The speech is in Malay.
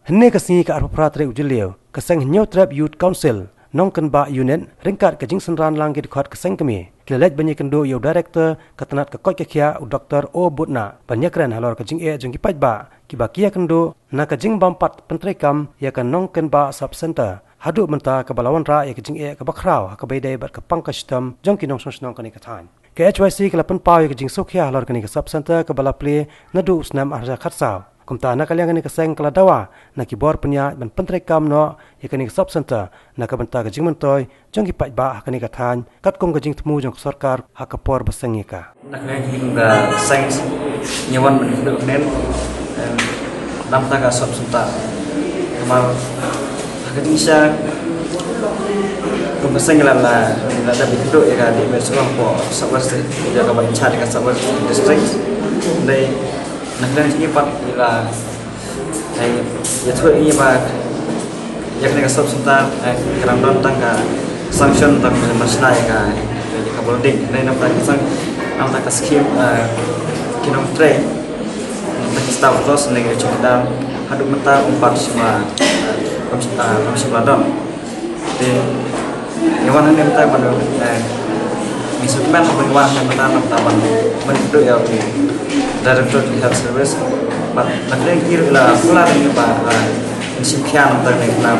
Henne kasih ke arah peraturan ujiliau keseng New Trap Youth Council Nongkynbah unit ringkat ke jing senran langit kuat keseng kami kelelej banyak kendo yo director ketenat ke koi kekia Dr. O Butna banyak keren halor ke jing jeng kipat ba kibakia kendo na ke jing bampat pentrekam ya ke Nongkynbah sub center haduk menta ke balawan ra ya ke jing ke bakrau ke bedai bat ke pangka sistem jong kinong song kani ke tan ke HYC ke lapan pau ya ke jing sokhia halor kani ke sub center ke bala Plie nadu snam arja khatsau kumta na kalian kani keseng kala Dawa na kibor penya ban pentrekam no ya kani ke sub center na ka benta ke jing mentoy jong ki pai ba kani ka than kat kong ke jing temu jong Sorkar ha ka por baseng ka na kalian jing ga seng nyawan men nen nam ta ka sub center mal ka jing sha kum baseng la da bidu ya ka di mesong po sabar se ya ka ban chat ka sabar district dai nak ini pat ila ya tu ini pak ya kena kasih sebentar kerana tangga sanction tangga masalah ya jadi kabolding ini nampak skim kinong train nampak staff terus negeri cuma haduk mentar umpat semua komisi ladon di yang mana nampak pada Misuman berwah yang menanam taman menduduk ya Director Health Service, nak lagi kira lah pula ini pak musim kian antara negara